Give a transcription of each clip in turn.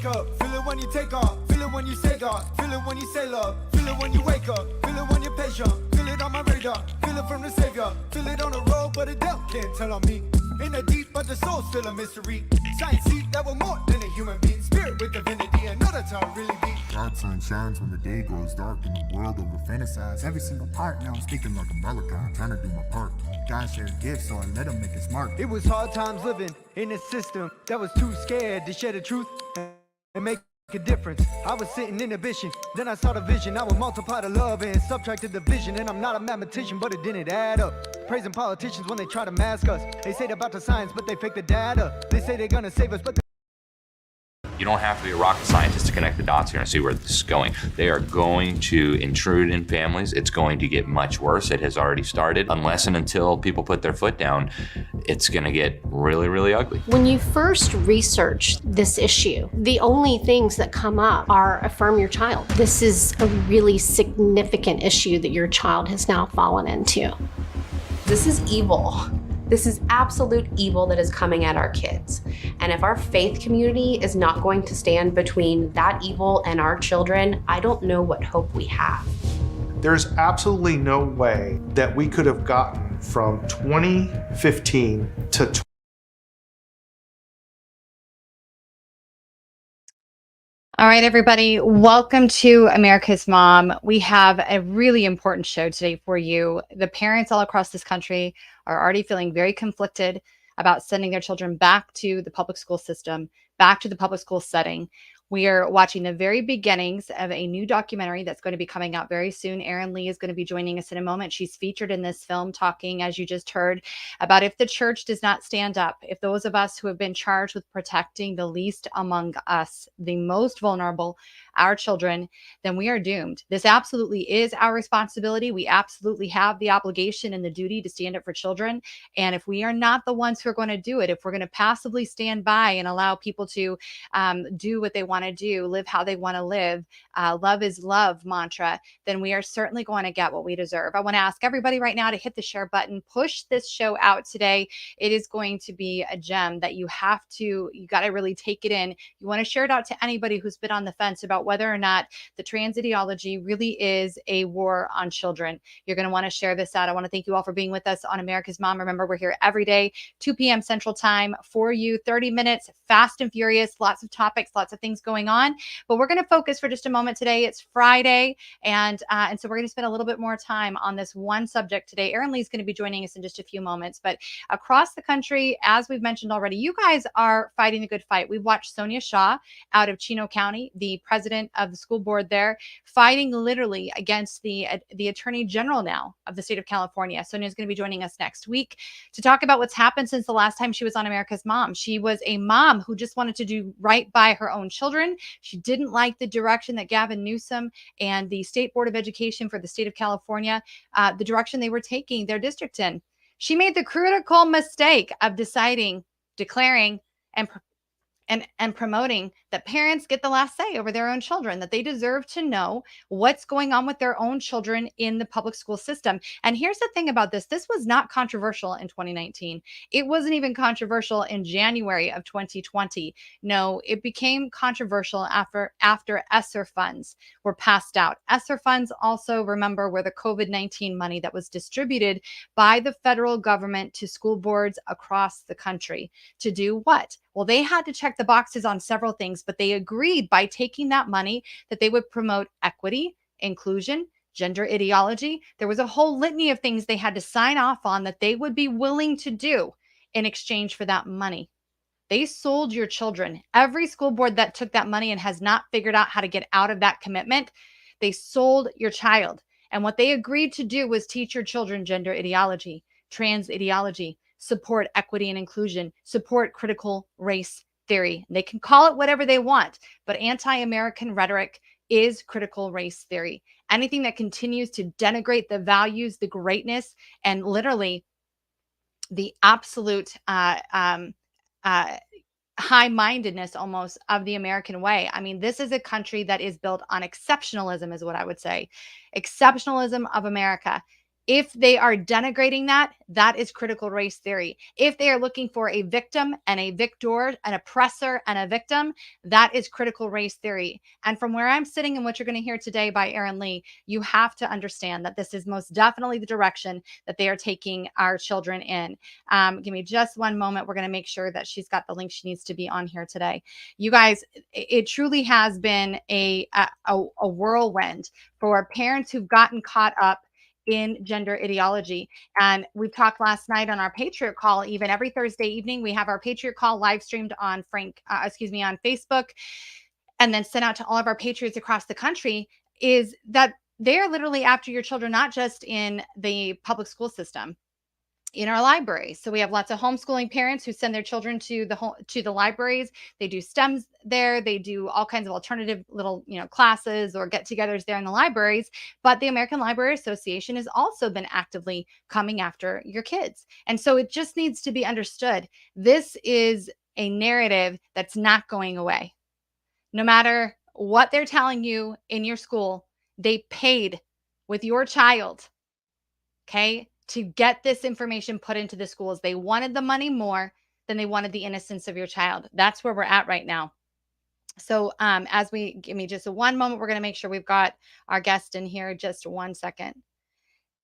up, feel it when you take off, feel it when you say God, feel it when you say love, feel it when you wake up, feel it when you're patient, feel it on my radar, feel it from the savior, feel it on the road, but the devil can't tell on me. In the deep, but the soul's still a mystery. Science see that we're more than a human being. Spirit with divinity, and know that's how it really be. God's sun shines when the day grows dark in the world over fantasize. Every single part, now I'm speaking like a Malachi, trying to do my part. God shared gifts, so I let him make his mark. It was hard times living in a system that was too scared to share the truth and make a difference. I was sitting in a vision, then I saw the vision. I would multiply the love and subtract the division. And I'm not a mathematician, but it didn't add up. Praising politicians when they try to mask us. They say about the science, but they fake the data. They say they're gonna save us, but you don't have to be a rocket scientist to connect the dots here and see where this is going. They are going to intrude in families. It's going to get much worse. It has already started. Unless and until people put their foot down, it's going to get really, really ugly. When you first research this issue, the only things that come up are affirm your child. This is a really significant issue that your child has now fallen into. This is evil. This is absolute evil that is coming at our kids. And if our faith community is not going to stand between that evil and our children, I don't know what hope we have. There's absolutely no way that we could have gotten from 2015 to All right, everybody, welcome to America's Mom. We have a really important show today for you. The parents all across this country are already feeling very conflicted about sending their children back to the public school system, back to the public school setting. We are watching the very beginnings of a new documentary that's going to be coming out very soon. Erin Lee is going to be joining us in a moment. She's featured in this film talking, as you just heard, about if the church does not stand up, if those of us who have been charged with protecting the least among us, the most vulnerable, our children, then we are doomed. This absolutely is our responsibility. We absolutely have the obligation and the duty to stand up for children. And if we are not the ones who are going to do it, if we're going to passively stand by and allow people to do what they want to do, live how they want to live, love is love mantra, then we are certainly going to get what we deserve. I want to ask everybody right now to hit the share button, push this show out today. It is going to be a gem that you got to really take it in. You want to share it out to anybody who's been on the fence about whether or not the trans ideology really is a war on children. You're going to want to share this out. I want to thank you all for being with us on America's Mom. Remember, we're here every day, 2 p.m. Central Time for you, 30 minutes, fast and furious, lots of topics, lots of things going on. But we're going to focus for just a moment today. It's Friday, and so we're going to spend a little bit more time on this one subject today. Erin Lee is going to be joining us in just a few moments. But across the country, as we've mentioned already, you guys are fighting a good fight. We've watched Sonia Shaw out of Chino County, the president of the school board there, fighting literally against the attorney general now of the state of California. Sonia is going to be joining us next week to talk about what's happened since the last time she was on America's Mom. She was a mom who just wanted to do right by her own children. She didn't like the direction that Gavin Newsom and the State Board of Education for the state of California, the direction they were taking their district in. She made the critical mistake of declaring, and promoting that parents get the last say over their own children, that they deserve to know what's going on with their own children in the public school system. And here's the thing about this. This was not controversial in 2019. It wasn't even controversial in January of 2020. No, it became controversial after ESSER funds were passed out. ESSER funds also, remember, were the COVID-19 money that was distributed by the federal government to school boards across the country. To do what? Well, they had to check the boxes on several things, but they agreed by taking that money that they would promote equity, inclusion, gender ideology. There was a whole litany of things they had to sign off on that they would be willing to do in exchange for that money. They sold your children. Every school board that took that money and has not figured out how to get out of that commitment, they sold your child. And what they agreed to do was teach your children gender ideology, trans ideology, support equity and inclusion, support critical race theory. They can call it whatever they want, but anti-American rhetoric is critical race theory. Anything that continues to denigrate the values, the greatness, and literally the absolute high-mindedness almost of the American way. I mean, this is a country that is built on exceptionalism, is what I would say. Exceptionalism of America. If they are denigrating that, that is critical race theory. If they are looking for a victim and a victor, an oppressor and a victim, that is critical race theory. And from where I'm sitting and what you're going to hear today by Erin Lee, you have to understand that this is most definitely the direction that they are taking our children in. Give me just one moment. We're going to make sure that she's got the link she needs to be on here today. You guys, it truly has been a whirlwind for parents who've gotten caught up in gender ideology. And we talked last night on our Patriot Call. Even every Thursday evening, we have our Patriot Call live streamed on on Facebook, and then sent out to all of our patriots across the country. Is that they're literally after your children, not just in the public school system, in our libraries. So we have lots of homeschooling parents who send their children to the libraries. They do STEMs there. They do all kinds of alternative little, classes or get-togethers there in the libraries. But the American Library Association has also been actively coming after your kids. And so it just needs to be understood. This is a narrative that's not going away. No matter what they're telling you in your school, they paid with your child, okay, to get this information put into the schools. They wanted the money more than they wanted the innocence of your child. That's where we're at right now. So as we give me just one moment, we're going to make sure we've got our guest in here. Just 1 second.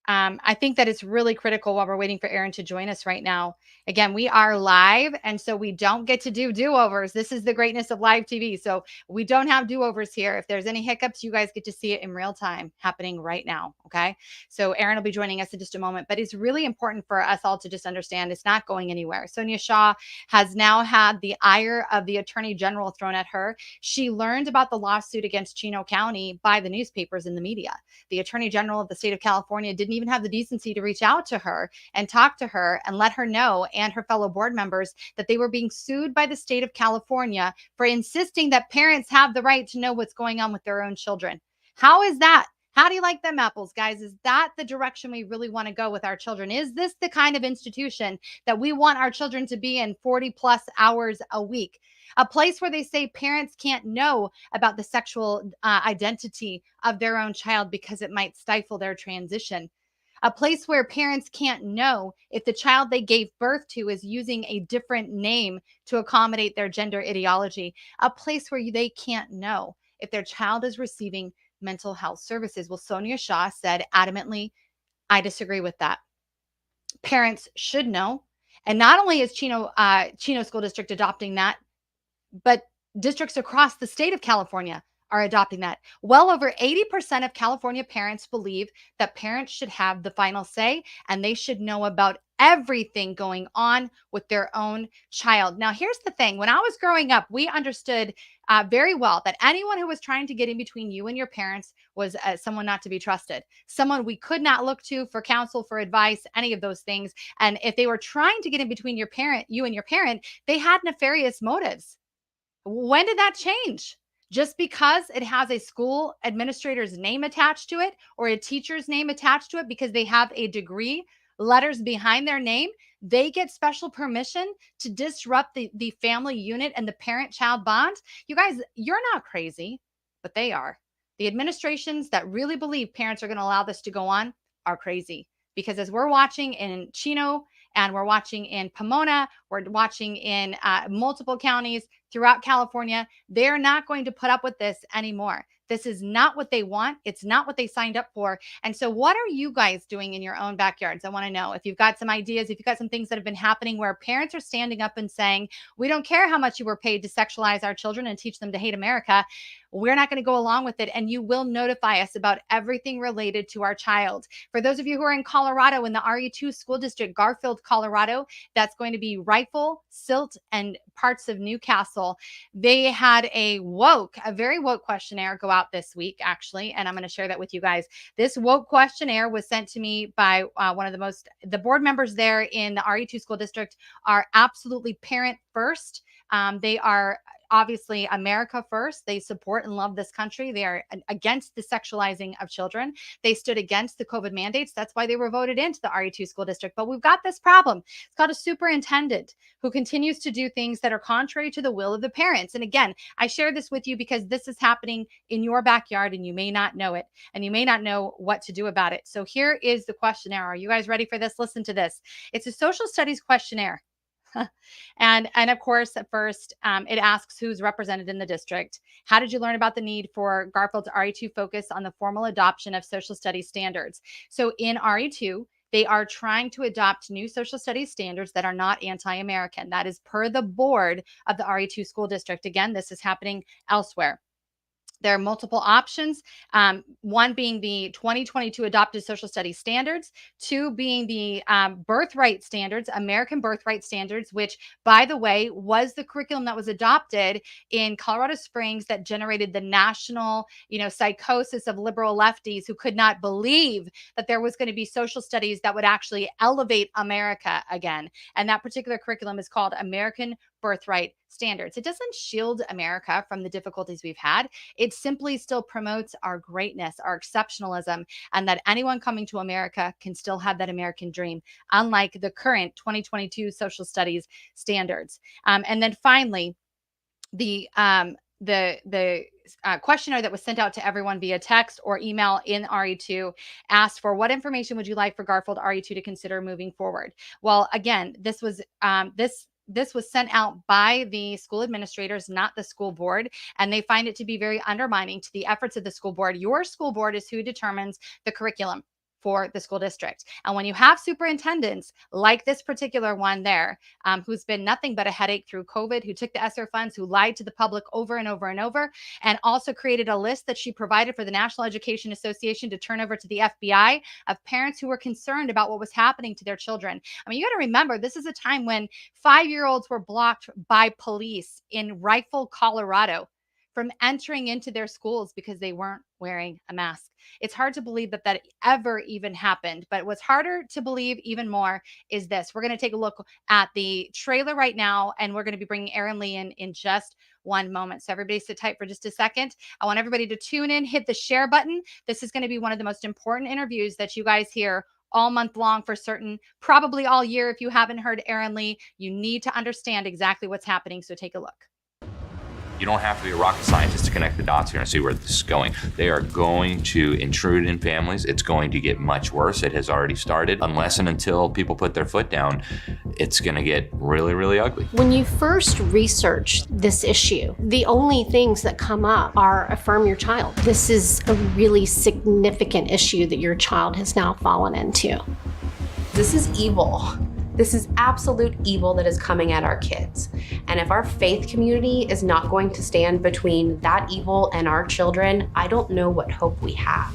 I think that it's really critical while we're waiting for Erin to join us right now. Again, we are live, and so we don't get to do do-overs. This is the greatness of live TV. So we don't have do-overs here. If there's any hiccups, you guys get to see it in real time happening right now, okay? So Erin will be joining us in just a moment, but it's really important for us all to just understand it's not going anywhere. Sonia Shaw has now had the ire of the Attorney General thrown at her. She learned about the lawsuit against Chino County by the newspapers and the media. The Attorney General of the state of California didn't even have the decency to reach out to her and talk to her and let her know, and her fellow board members, that they were being sued by the state of California for insisting that parents have the right to know what's going on with their own children. How is that? How do you like them apples, guys? Is that the direction we really want to go with our children? Is this the kind of institution that we want our children to be in 40 plus hours a week? A place where they say parents can't know about the sexual identity of their own child because it might stifle their transition. A place where parents can't know if the child they gave birth to is using a different name to accommodate their gender ideology. A place where they can't know if their child is receiving mental health services. Well, Sonia Shaw said adamantly, I disagree with that. Parents should know. And not only is Chino School District adopting that, but districts across the state of California are adopting that. Well over 80% of California parents believe that parents should have the final say, and they should know about everything going on with their own child. Now, here's the thing. When I was growing up, we understood very well that anyone who was trying to get in between you and your parents was someone not to be trusted, someone we could not look to for counsel, for advice, any of those things. And if they were trying to get in between you and your parent, they had nefarious motives. When did that change? Just because it has a school administrator's name attached to it or a teacher's name attached to it because they have a degree, letters behind their name, they get special permission to disrupt the family unit and the parent-child bond? You guys, you're not crazy, but they are. The administrations that really believe parents are going to allow this to go on are crazy. Because as we're watching in Chino, and we're watching in Pomona, we're watching in multiple counties throughout California, they're not going to put up with this anymore. This is not what they want. It's not what they signed up for. And so what are you guys doing in your own backyards? I want to know if you've got some ideas, if you've got some things that have been happening where parents are standing up and saying, we don't care how much you were paid to sexualize our children and teach them to hate America. We're not going to go along with it. And you will notify us about everything related to our child. For those of you who are in Colorado, in the RE2 school district, Garfield, Colorado, that's going to be Rifle, Silt, and parts of Newcastle. They had a very woke questionnaire go out this week, actually. And I'm going to share that with you guys. This woke questionnaire was sent to me by one of the board members there in the RE2 school district are absolutely parent first. They are obviously America first. They support and love this country. They are against the sexualizing of children. They stood against the COVID mandates. That's why they were voted into the RE2 school district. But we've got this problem. It's got a superintendent who continues to do things that are contrary to the will of the parents. And again, I share this with you because this is happening in your backyard and you may not know it and you may not know what to do about it. So here is the questionnaire. Are you guys ready for this? Listen to this. It's a social studies questionnaire. and of course, at first, it asks who's represented in the district. How did you learn about the need for Garfield's RE2 focus on the formal adoption of social studies standards? So in RE2, they are trying to adopt new social studies standards that are not anti-American. That is per the board of the RE2 school district. Again, this is happening elsewhere. There are multiple options, one being the 2022 adopted social studies standards, two being the birthright standards, American birthright standards, which, by the way, was the curriculum that was adopted in Colorado Springs that generated the national, psychosis of liberal lefties who could not believe that there was going to be social studies that would actually elevate America again. And that particular curriculum is called American Birthright Standards. It doesn't shield America from the difficulties we've had. It simply still promotes our greatness, our exceptionalism, and that anyone coming to America can still have that American dream, unlike the current 2022 social studies standards. And then finally, the questionnaire that was sent out to everyone via text or email in RE2 asked for what information would you like for Garfield RE2 to consider moving forward. Well, again, this was sent out by the school administrators, not the school board, and they find it to be very undermining to the efforts of the school board. Your school board is who determines the curriculum for the school district. And when you have superintendents like this particular one there, who's been nothing but a headache through COVID, who took the ESSER funds, who lied to the public over and over and over, and also created a list that she provided for the National Education Association to turn over to the FBI of parents who were concerned about what was happening to their children. I mean, you got to remember, this is a time when 5-year-olds were blocked by police in Rifle, Colorado, from entering into their schools because they weren't wearing a mask. It's hard to believe that that ever even happened. But what's harder to believe even more is this. We're going to take a look at the trailer right now, and we're going to be bringing Erin Lee in just one moment. So everybody sit tight for just a second. I want everybody to tune in, hit the share button. This is going to be one of the most important interviews that you guys hear all month long for certain, probably all year. If you haven't heard Erin Lee, you need to understand exactly what's happening. So take a look. You don't have to be a rocket scientist to connect the dots here and see where this is going. They are going to intrude in families. It's going to get much worse. It has already started. Unless and until people put their foot down, it's going to get really, really ugly. When you first research this issue, the only things that come up are affirm your child. This is a really significant issue that your child has now fallen into. This is evil. This is absolute evil that is coming at our kids. And if our faith community is not going to stand between that evil and our children, I don't know what hope we have.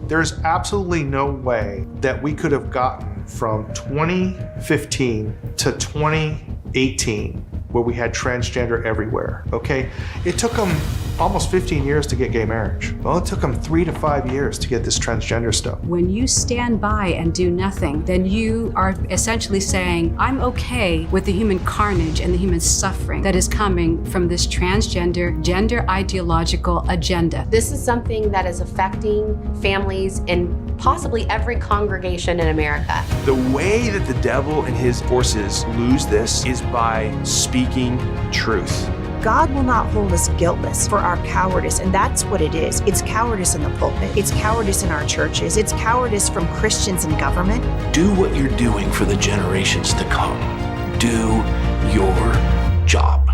There's absolutely no way that we could have gotten from 2015 to 2018 where we had transgender everywhere, okay? It took them almost 15 years to get gay marriage. Well, it took them 3 to 5 years to get this transgender stuff. When you stand by and do nothing, then you are essentially saying, I'm okay with the human carnage and the human suffering that is coming from this transgender, gender ideological agenda. This is something that is affecting families in possibly every congregation in America. The way that the devil and his forces lose this is by speaking truth. God will not hold us guiltless for our cowardice, and that's what it is. It's cowardice in the pulpit. It's cowardice in our churches. It's cowardice from Christians in government. Do what you're doing for the generations to come. Do your job.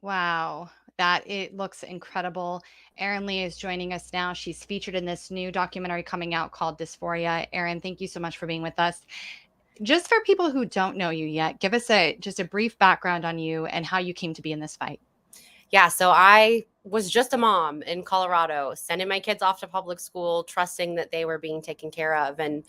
Wow, that it looks incredible. Erin Lee is joining us now. She's featured in this new documentary coming out called Dysphoria. Erin, thank you so much for being with us. Just for people who don't know you yet, give us just a brief background on you and how you came to be in this fight. Yeah, so I was just a mom in Colorado, sending my kids off to public school, trusting that they were being taken care of. And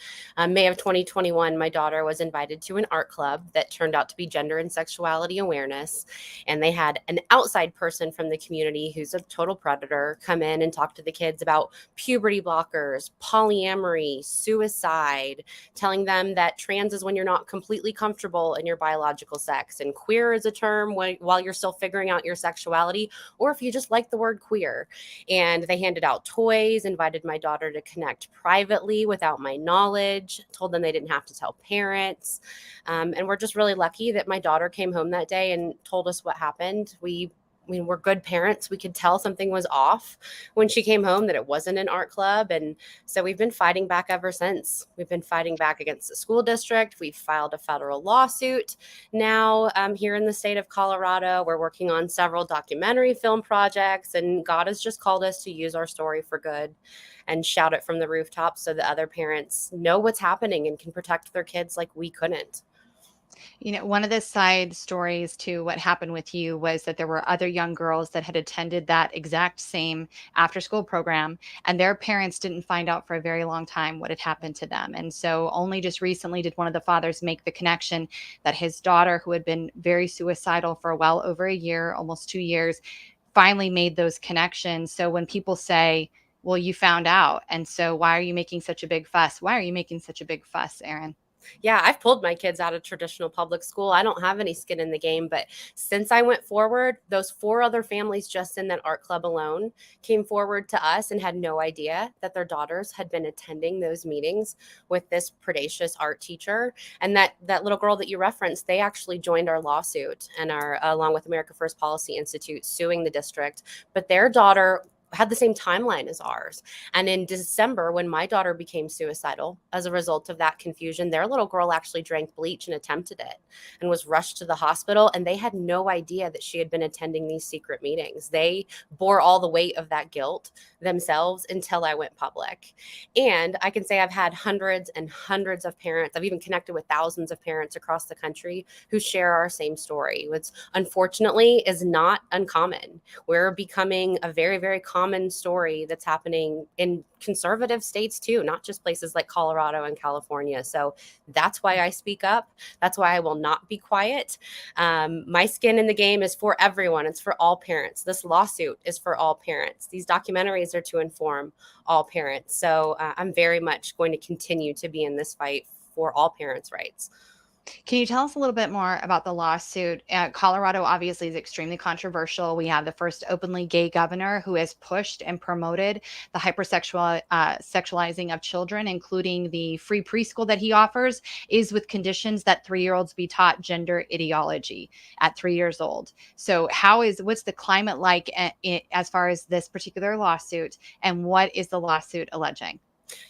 May of 2021, my daughter was invited to an art club that turned out to be gender and sexuality awareness. And they had an outside person from the community who's a total predator come in and talk to the kids about puberty blockers, polyamory, suicide, telling them that trans is when you're not completely comfortable in your biological sex, and queer is a term while you're still figuring out your sexuality, or if you just like the word queer. And they handed out toys, invited my daughter to connect privately without my knowledge, told them they didn't have to tell parents. And we're just really lucky that my daughter came home that day and told us what happened. We're good parents. We could tell something was off when she came home, that it wasn't an art club. And so we've been fighting back ever since. We've been fighting back against the school district. We've filed a federal lawsuit now here in the state of Colorado. We're working on several documentary film projects, and God has just called us to use our story for good and shout it from the rooftops so that other parents know what's happening and can protect their kids like we couldn't. You know, one of the side stories to what happened with you was that there were other young girls that had attended that exact same after school program, and their parents didn't find out for a very long time what had happened to them. And so only just recently did one of the fathers make the connection that his daughter, who had been very suicidal for well over a year, almost 2 years, finally made those connections. So when people say, well, you found out, and so why are you making such a big fuss? Why are you making such a big fuss, Erin? Yeah, I've pulled my kids out of traditional public school. I don't have any skin in the game, but since I went forward, those 4 other families just in that art club alone came forward to us and had no idea that their daughters had been attending those meetings with this predacious art teacher. And that little girl that you referenced, they actually joined our lawsuit and are, along with America First Policy Institute, suing the district. But their daughter had the same timeline as ours. And in December, when my daughter became suicidal as a result of that confusion, their little girl actually drank bleach and attempted it and was rushed to the hospital. And they had no idea that she had been attending these secret meetings. They bore all the weight of that guilt themselves until I went public. And I can say I've had hundreds and hundreds of parents. I've even connected with thousands of parents across the country who share our same story, which unfortunately is not uncommon. We're becoming a very, very common story that's happening in conservative states too, not just places like Colorado and California. So that's why I speak up. That's why I will not be quiet. My skin in the game is for everyone. It's for all parents. This lawsuit is for all parents. These documentaries are to inform all parents. So I'm very much going to continue to be in this fight for all parents' rights. Can you tell us a little bit more about the lawsuit? Colorado obviously is extremely controversial. We have the first openly gay governor who has pushed and promoted the sexualizing of children, including the free preschool that he offers, is with conditions that 3-year-olds be taught gender ideology at 3 years old. So what's the climate like as far as this particular lawsuit, and what is the lawsuit alleging?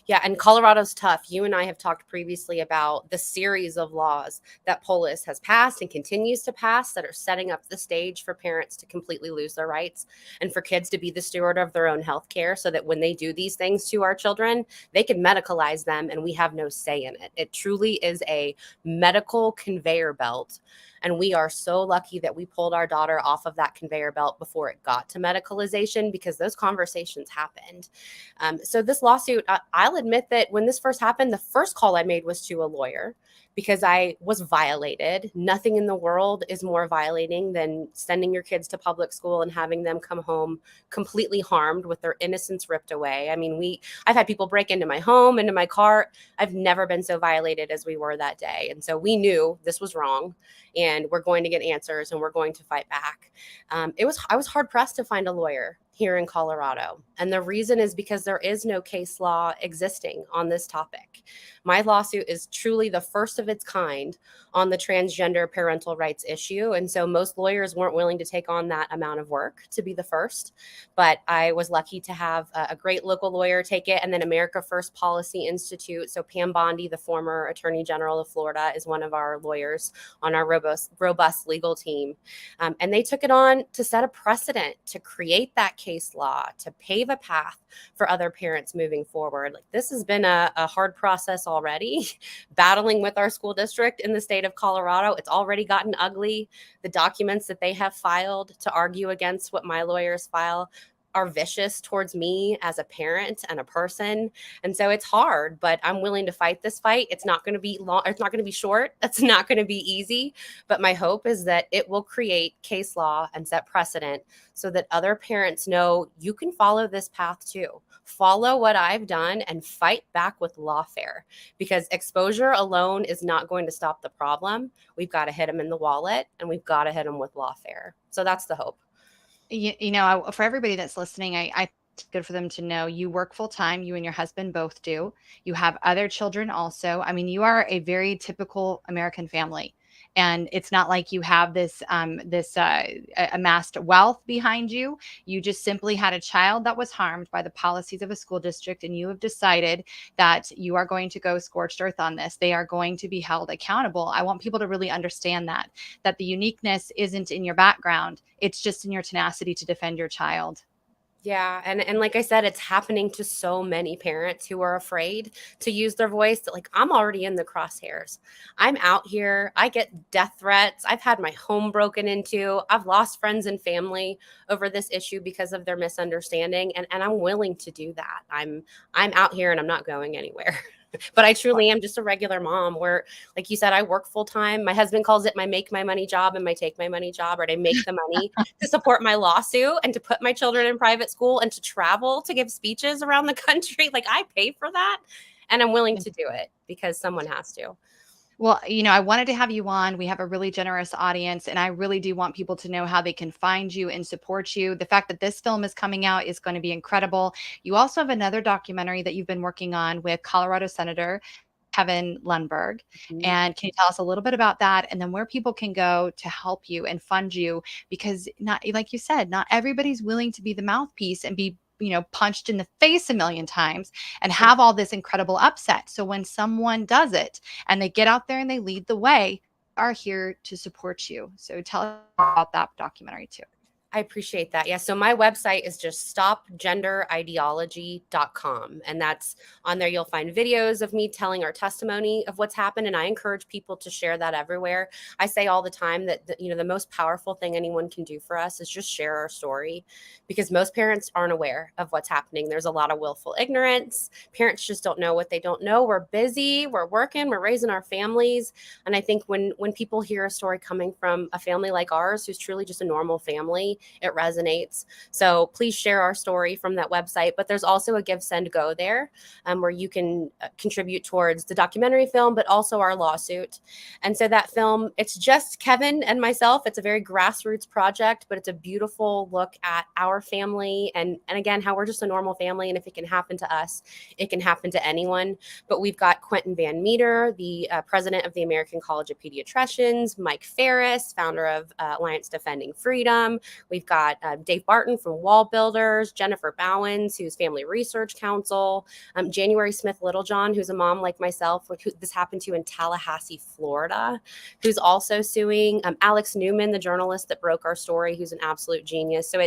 Yeah, and Colorado's tough. You and I have talked previously about the series of laws that Polis has passed and continues to pass that are setting up the stage for parents to completely lose their rights and for kids to be the steward of their own health care, so that when they do these things to our children, they can medicalize them and we have no say in it. It truly is a medical conveyor belt. And we are so lucky that we pulled our daughter off of that conveyor belt before it got to medicalization, because those conversations happened. So this lawsuit, I'll admit that when this first happened, the first call I made was to a lawyer because I was violated. Nothing in the world is more violating than sending your kids to public school and having them come home completely harmed with their innocence ripped away. I mean, I've had people break into my home, into my car. I've never been so violated as we were that day. And so we knew this was wrong, and we're going to get answers and we're going to fight back. I was hard pressed to find a lawyer here in Colorado. And the reason is because there is no case law existing on this topic. My lawsuit is truly the first of its kind on the transgender parental rights issue. And so most lawyers weren't willing to take on that amount of work to be the first. But I was lucky to have a great local lawyer take it. And then America First Policy Institute. So Pam Bondi, the former Attorney General of Florida, is one of our lawyers on our robust legal team. And they took it on to set a precedent, to create that case law to pave a path for other parents moving forward. Like, this has been a hard process already. Battling with our school district in the state of Colorado, it's already gotten ugly. The documents that they have filed to argue against what my lawyers file are vicious towards me as a parent and a person. And so it's hard, but I'm willing to fight this fight. It's not going to be long. It's not going to be short. It's not going to be easy. But my hope is that it will create case law and set precedent so that other parents know you can follow this path too. Follow what I've done and fight back with lawfare, because exposure alone is not going to stop the problem. We've got to hit them in the wallet, and we've got to hit them with lawfare. So that's the hope. For everybody that's listening, I it's good for them to know you work full time. You and your husband both do. You have other children also. I mean, you are a very typical American family. And it's not like you have this amassed wealth behind you. You just simply had a child that was harmed by the policies of a school district, and you have decided that you are going to go scorched earth on this. They are going to be held accountable. I want people to really understand that the uniqueness isn't in your background. It's just in your tenacity to defend your child. Yeah. And like I said, it's happening to so many parents who are afraid to use their voice. That, like, I'm already in the crosshairs. I'm out here. I get death threats. I've had my home broken into. I've lost friends and family over this issue because of their misunderstanding. And I'm willing to do that. I'm out here and I'm not going anywhere. But I truly am just a regular mom where, like you said, I work full time. My husband calls it my make my money job and my take my money job, or to make the money to support my lawsuit and to put my children in private school and to travel to give speeches around the country. Like, I pay for that, and I'm willing to do it because someone has to. Well, I wanted to have you on. We have a really generous audience, and I really do want people to know how they can find you and support you. The fact that this film is coming out is going to be incredible. You also have another documentary that you've been working on with Colorado Senator Kevin Lundberg. And can you tell us a little bit about that, and then where people can go to help you and fund you? Because, not like you said, not everybody's willing to be the mouthpiece and be punched in the face a million times and have all this incredible upset. So when someone does it and they get out there and they lead the way, are here to support you. So tell us about that documentary too. I appreciate that. Yeah. So my website is just stopgenderideology.com. And that's on there. You'll find videos of me telling our testimony of what's happened. And I encourage people to share that everywhere. I say all the time that, the most powerful thing anyone can do for us is just share our story, because most parents aren't aware of what's happening. There's a lot of willful ignorance. Parents just don't know what they don't know. We're busy, we're working, we're raising our families. And I think when people hear a story coming from a family like ours, who's truly just a normal family, it resonates. So please share our story from that website. But there's also a Give, Send, Go there, where you can contribute towards the documentary film, but also our lawsuit. And so that film, it's just Kevin and myself. It's a very grassroots project, but it's a beautiful look at our family and again, how we're just a normal family. And if it can happen to us, it can happen to anyone. But we've got Quentin Van Meter, the president of the American College of Pediatricians, Mike Ferris, founder of Alliance Defending Freedom. We've got Dave Barton from Wall Builders, Jennifer Bowens, who's Family Research Council, January Smith Littlejohn, who's a mom like myself, who this happened to in Tallahassee, Florida, who's also suing, Alex Newman, the journalist that broke our story, who's an absolute genius. So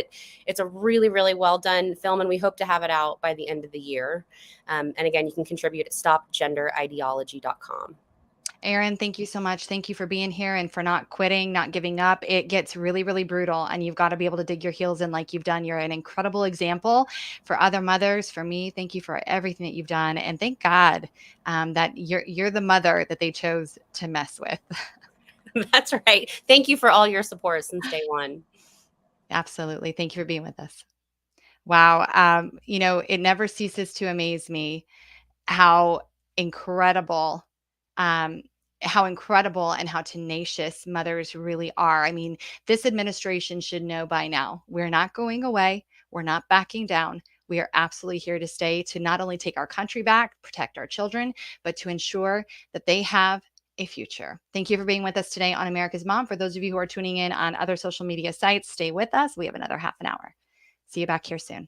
it's a really, really well done film, and we hope to have it out by the end of the year. And again, you can contribute at stopgenderideology.com. Erin, thank you so much. Thank you for being here and for not quitting, not giving up. It gets really, really brutal, and you've got to be able to dig your heels in like you've done. You're an incredible example for other mothers, for me. Thank you for everything that you've done. And thank God that you're the mother that they chose to mess with. That's right. Thank you for all your support since day one. Absolutely. Thank you for being with us. Wow. It never ceases to amaze me how incredible and how tenacious mothers really are. I mean, this administration should know by now, we're not going away. We're not backing down. We are absolutely here to stay, to not only take our country back, protect our children, but to ensure that they have a future. Thank you for being with us today on America's Mom. For those of you who are tuning in on other social media sites, stay with us. We have another half an hour. See you back here soon.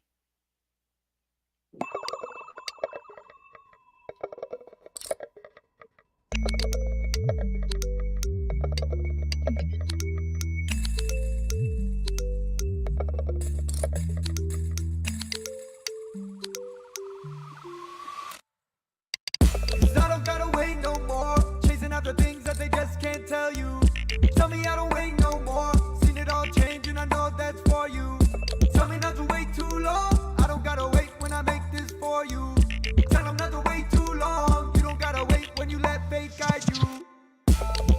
the things that they just can't tell you. Tell me I don't wait no more. Seen it all change and I know that's for you. Tell me not to wait too long. I don't gotta wait when I make this for you. Tell them not to wait too long. You don't gotta wait when you let fate guide you.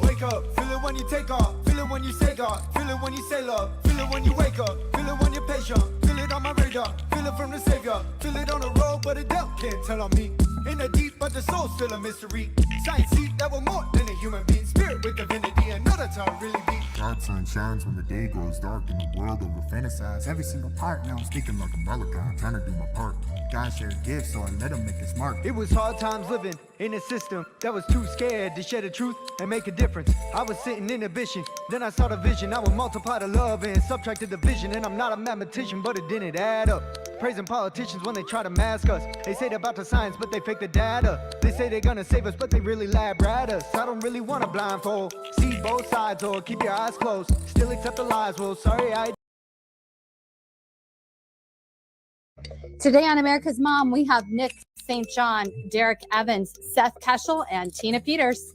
Wake up, feel it when you take off. Feel it when you say God. Feel it when you say love. Feel it when you wake up. Feel it when you're patient. Feel it on my radar. Feel it from the Savior. Feel it on the road, but the devil can't tell on me. In the deep, but the soul's still a mystery. Science see that we're more than a human being. Spirit with divinity, another time really deep. God's sun shines when the day grows dark and the world over fantasize. Every single part now I'm speaking like a Malachi, trying to do my part. God shared gifts, so I let him make his mark. It was hard times living in a system that was too scared to share the truth and make a difference. I was sitting in ambition, then I saw the vision. I would multiply the love and subtract the division. And I'm not a mathematician, but it didn't add up. Praising politicians when they try to mask us. They say they're about the science, but they fake the data. They say they're gonna save us, but they really lab rat us. I don't really want to blindfold. See both sides or keep your eyes closed. Still accept the lies. Well, sorry, I Today on America's Mom, we have Nick St. John, Derek Evans, Seth Keschel, and Tina Peters.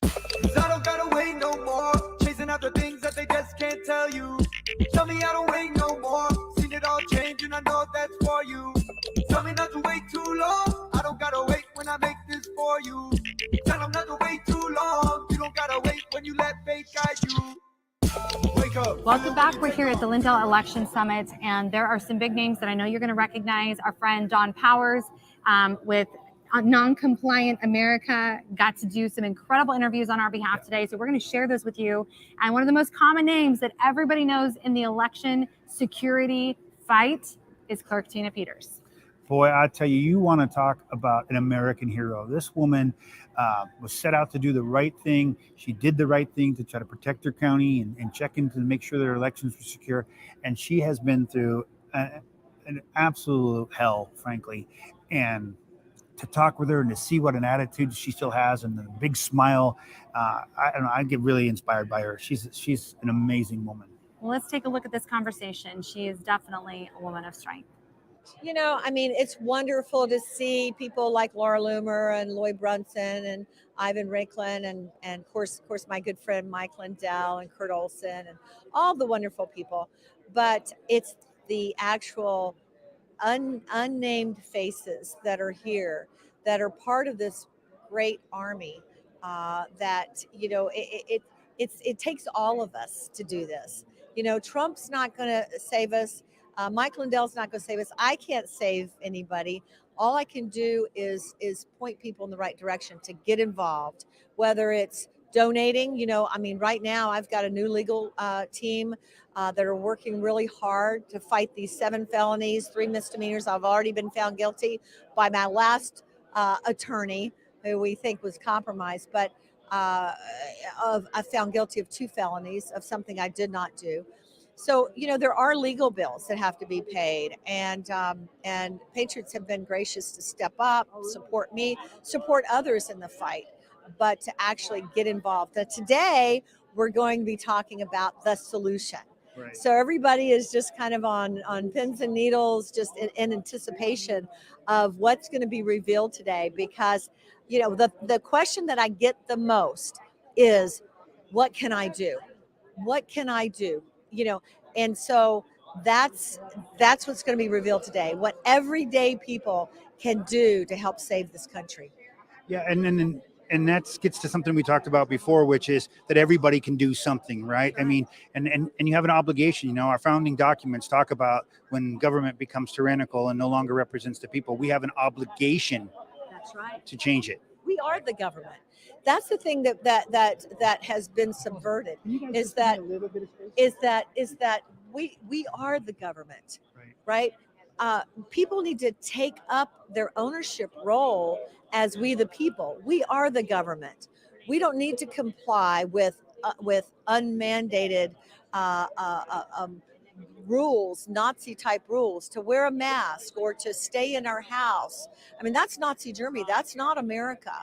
'Cause I don't gotta wait no more. Chasing after things that they just can't tell you. Tell me I don't wait no more. Seen it all change and I know that's for you. Tell me not to wait too long. I don't gotta wait when I make this for you. Tell them not to wait too long. You don't gotta wait when you let fate guide you. Wake up. Welcome back. We're here at the Lindell Election Summit, and there are some big names that I know you're going to recognize. Our friend Don Powers with Non-Compliant America got to do some incredible interviews on our behalf today, so we're going to share those with you. And one of the most common names that everybody knows in the election security fight is Clerk Tina Peters. Boy, I tell you, you want to talk about an American hero. This woman was set out to do the right thing. She did the right thing to try to protect her county and check in to make sure their elections were secure. And she has been through an absolute hell, frankly. And to talk with her and to see what an attitude she still has and the big smile, I don't know, I get really inspired by her. She's an amazing woman. Well, let's take a look at this conversation. She is definitely a woman of strength. You know, I mean, it's wonderful to see people like Laura Loomer and Lloyd Brunson and Ivan Raiklin and of course, my good friend Mike Lindell and Kurt Olson and all the wonderful people. But it's the actual unnamed faces that are here that are part of this great army that, you know, it takes all of us to do this. You know, Trump's not going to save us. Mike Lindell's not going to save us. I can't save anybody. All I can do is point people in the right direction to get involved, whether it's donating. You know, I mean, right now I've got a new legal team that are working really hard to fight these 7 felonies, 3 misdemeanors. I've already been found guilty by my last attorney, who we think was compromised, but I found guilty of 2 felonies of something I did not do. So, you know, there are legal bills that have to be paid, and patriots have been gracious to step up, support me, support others in the fight, but to actually get involved. Today, we're going to be talking about the solution. Right. So everybody is just kind of on pins and needles, just in anticipation of what's going to be revealed today, because, you know, the question that I get the most is, what can I do? What can I do? You know, and so that's what's going to be revealed today, what everyday people can do to help save this country. Yeah, and that gets to something we talked about before, which is that everybody can do something, right? I mean, and you have an obligation. You know, our founding documents talk about when government becomes tyrannical and no longer represents the people, we have an obligation. That's right. To change it. We are the government. That's the thing that has been subverted, is that we are the government, right? People need to take up their ownership role as we the people. We are the government. We don't need to comply with unmandated rules, Nazi type rules, to wear a mask or to stay in our house. I mean, that's Nazi Germany. That's not America.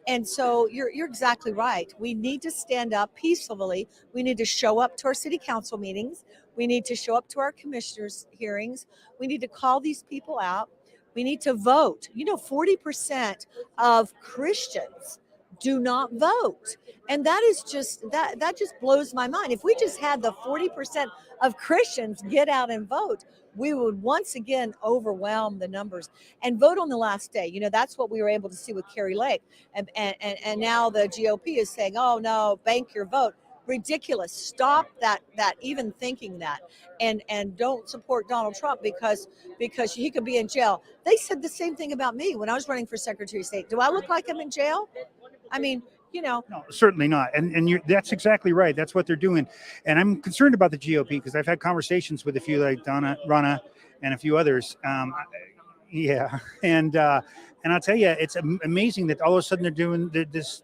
And so you're exactly right. We need to stand up peacefully. We need to show up to our city council meetings. We need to show up to our commissioners' hearings. We need to call these people out. We need to vote. You know, 40% of Christians do not vote. And that is just that just blows my mind. If we just had the 40% of Christians get out and vote, we would once again overwhelm the numbers and vote on the last day. That's what we were able to see with Carrie Lake. And now the GOP is saying, oh no, bank your vote. Ridiculous. Stop that even thinking that. And don't support Donald Trump because he could be in jail. They said the same thing about me when I was running for Secretary of State. Do I look like I'm in jail? I mean, No, certainly not. And that's exactly right. That's what they're doing. And I'm concerned about the GOP because I've had conversations with a few like Ronna and a few others. Yeah. And I'll tell you, it's amazing that all of a sudden they're doing this,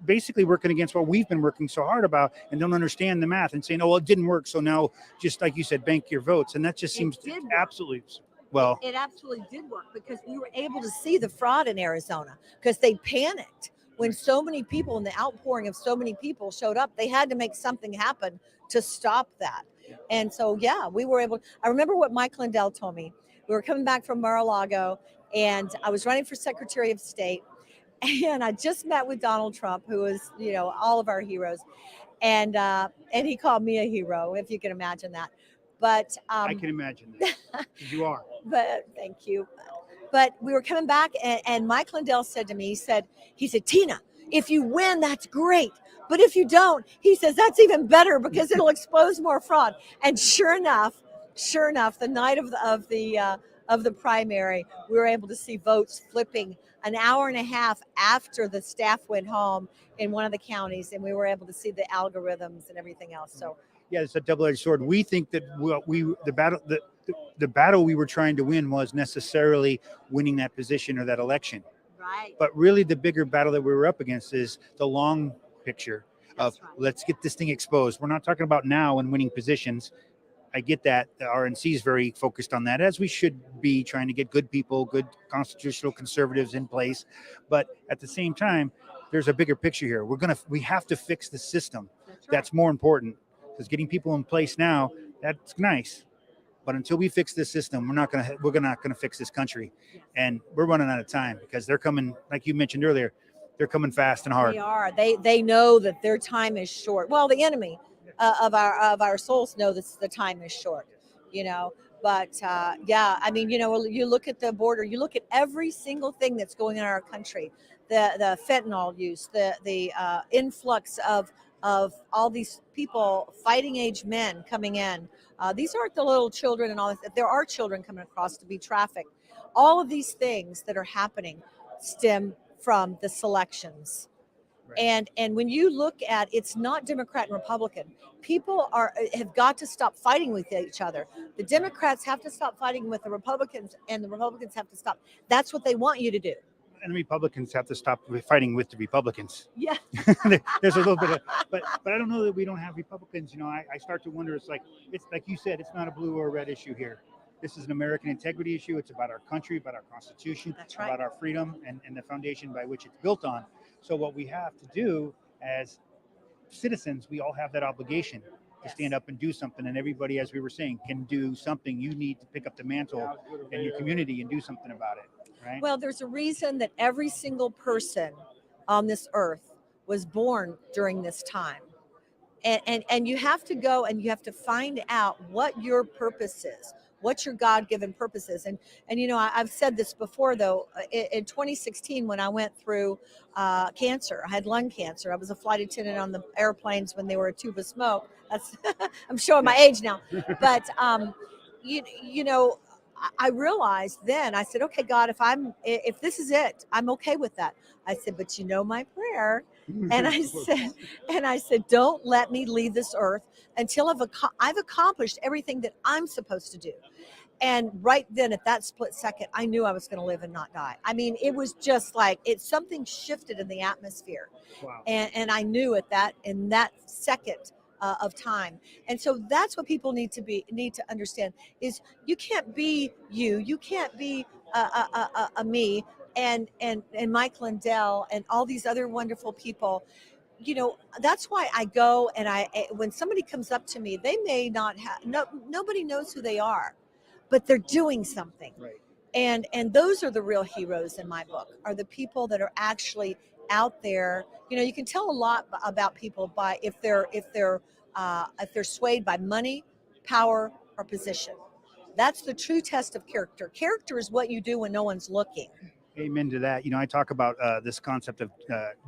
basically working against what we've been working so hard about and don't understand the math and saying, oh, well, it didn't work. So now, just like you said, bank your votes. And that just seems absolutely, well, it absolutely did work because we were able to see the fraud in Arizona because they panicked when so many people and the outpouring of so many people showed up. They had to make something happen to stop that. And so, yeah, we were able. I remember what Mike Lindell told me. We were coming back from Mar-a-Lago and I was running for Secretary of State. And I just met with Donald Trump, who is, all of our heroes. And he called me a hero, if you can imagine that. But I can imagine that. You are. But thank you. But we were coming back and Mike Lindell said to me, he said, Tina, if you win, that's great. But if you don't, he says, that's even better because it'll expose more fraud. And sure enough, the night of the primary, we were able to see votes flipping an hour and a half after the staff went home in one of the counties, and we were able to see the algorithms and everything else. So yeah, it's a double-edged sword. We think that the battle we were trying to win was necessarily winning that position or that election. Right. But really, the bigger battle that we were up against is the long picture of let's get this thing exposed. We're not talking about now and winning positions. I get that the RNC is very focused on that, as we should be, trying to get good people, good constitutional conservatives in place. But at the same time, there's a bigger picture here. We have to fix the system. That's more important, because getting people in place now, that's nice. But until we fix this system, we're not gonna fix this country. And we're running out of time because they're coming, like you mentioned earlier, they're coming fast and hard. They are. They know that their time is short. Well, the enemy of our souls know that the time is short, But yeah, I mean, you look at the border, you look at every single thing that's going on in our country, the fentanyl use, the influx of all these people, fighting age men coming in. These aren't the little children and all this. There are children coming across to be trafficked. All of these things that are happening stem from the selections. Right. And when you look at, it's not Democrat and Republican. People have got to stop fighting with each other. The Democrats have to stop fighting with the Republicans, and the Republicans have to stop. That's what they want you to do. And the Republicans have to stop fighting with the Republicans. Yeah. There's a little bit of, but I don't know that we don't have Republicans. I start to wonder. It's like you said, it's not a blue or red issue here. This is an American integrity issue. It's about our country, about our Constitution, That's right. about our freedom and the foundation by which it's built on. So what we have to do as citizens, we all have that obligation to stand up and do something. And everybody, as we were saying, can do something. You need to pick up the mantle in your community and do something about it. Right? Well, there's a reason that every single person on this earth was born during this time. And you have to go and you have to find out what your purpose is, what your God-given purpose is. And I've said this before, though. In 2016, when I went through cancer, I had lung cancer. I was a flight attendant on the airplanes when they were a tube of smoke. That's I'm showing my age now. But, I realized then, I said, okay, God, if this is it, I'm okay with that. I said, but my prayer. And I said, don't let me leave this earth until I've accomplished everything that I'm supposed to do. And right then, at that split second, I knew I was going to live and not die. I mean, it was just like something shifted in the atmosphere. Wow. And I knew in that second of time. And so that's what people need to understand is you can't be you can't be a me and Mike Lindell and all these other wonderful people. That's why I go and when somebody comes up to me, they may not have nobody knows who they are, but they're doing something. Right. And those are the real heroes in my book, are the people that are actually out there, you can tell a lot about people by if they're swayed by money, power, or position. That's the true test of character. Character is what you do when no one's looking. Amen to that. I talk about this concept of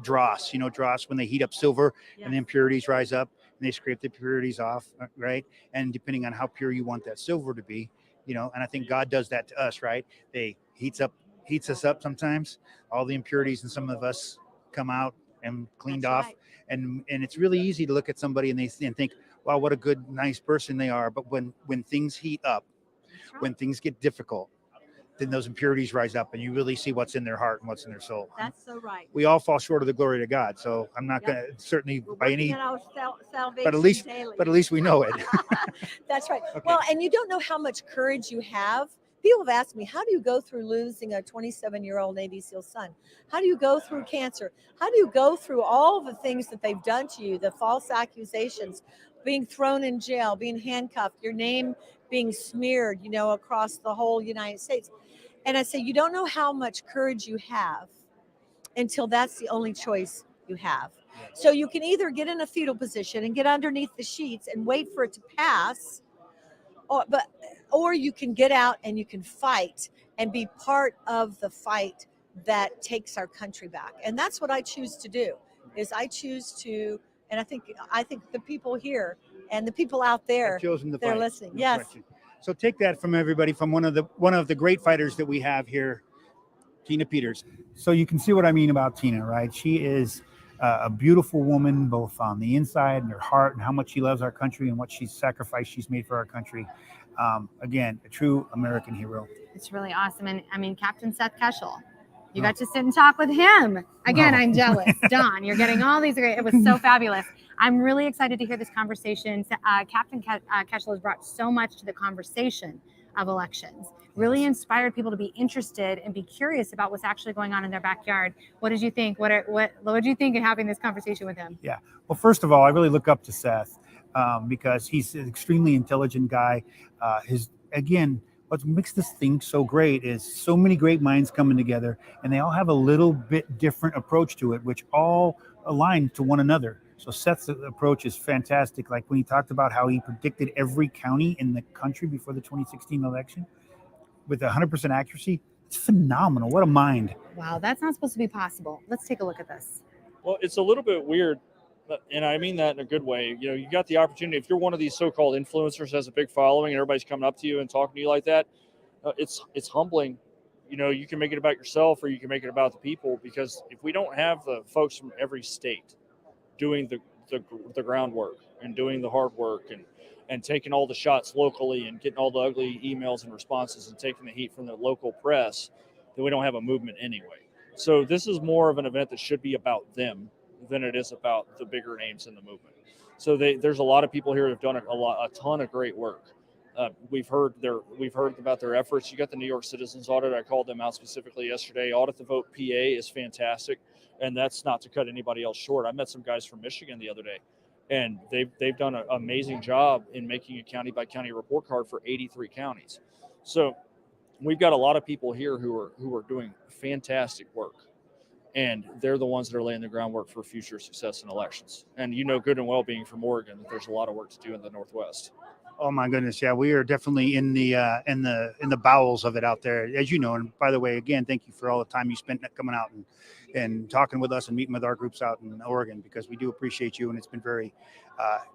dross. Dross, when they heat up silver and the impurities rise up and they scrape the impurities off, right? And depending on how pure you want that silver to be, and I think God does that to us, right? They heats us up sometimes. All the impurities in some of us come out and cleaned That's off. right. And it's really easy to look at somebody and think, wow, what a good, nice person they are. But when things heat up, when things get difficult, then those impurities rise up and you really see what's in their heart and what's in their soul. That's so right. We all fall short of the glory to God. So I'm not going to certainly We're by working any, on our salvation daily. but at least we know it. That's right. Okay. Well, and you don't know how much courage you have. People have asked me, how do you go through losing a 27-year-old Navy SEAL son? How do you go through cancer? How do you go through all the things that they've done to you, the false accusations, being thrown in jail, being handcuffed, your name being smeared, across the whole United States? And I say, you don't know how much courage you have until that's the only choice you have. So you can either get in a fetal position and get underneath the sheets and wait for it to pass, or you can get out and you can fight and be part of the fight that takes our country back. And that's what I choose to do. And I think the people here and the people out there, they're fight. listening. No Yes. question. So take that from everybody, from one of the great fighters that we have here, Tina Peters. So you can see what I mean about Tina, right? She is a beautiful woman, both on the inside and her heart, and how much she loves our country and what she's made for our country. Again, a true American hero. It's really awesome. And I mean, Captain Seth Keshel, you got to sit and talk with him. Again, I'm jealous. Don, you're getting all these great, it was so fabulous. I'm really excited to hear this conversation. Captain Keshel has brought so much to the conversation of elections, really inspired people to be interested and be curious about what's actually going on in their backyard. What did you think? What did you think of having this conversation with him? Yeah. Well, first of all, I really look up to Seth because he's an extremely intelligent guy. What makes this thing so great is so many great minds coming together, and they all have a little bit different approach to it, which all align to one another. So Seth's approach is fantastic. Like when he talked about how he predicted every county in the country before the 2016 election with 100% accuracy, it's phenomenal. What a mind. Wow, that's not supposed to be possible. Let's take a look at this. Well, it's a little bit weird, and I mean that in a good way. You got the opportunity, if you're one of these so-called influencers that has a big following and everybody's coming up to you and talking to you like that, it's humbling. You can make it about yourself or you can make it about the people, because if we don't have the folks from every state doing the groundwork and doing the hard work and taking all the shots locally and getting all the ugly emails and responses and taking the heat from the local press, then we don't have a movement anyway. So this is more of an event that should be about them than it is about the bigger names in the movement. So there's a lot of people here who have done a ton of great work. We've heard about their efforts. You got the New York Citizens Audit. I called them out specifically yesterday. Audit the Vote PA is fantastic, and that's not to cut anybody else short. I met some guys from Michigan the other day, and they've done an amazing job in making a county by county report card for 83 counties. So we've got a lot of people here who are doing fantastic work, and they're the ones that are laying the groundwork for future success in elections. And good and well being from Oregon, that there's a lot of work to do in the Northwest. Oh my goodness, yeah, we are definitely in the bowels of it out there, as you know. And by the way, again, thank you for all the time you spent coming out and talking with us and meeting with our groups out in Oregon, because we do appreciate you. And it's been very.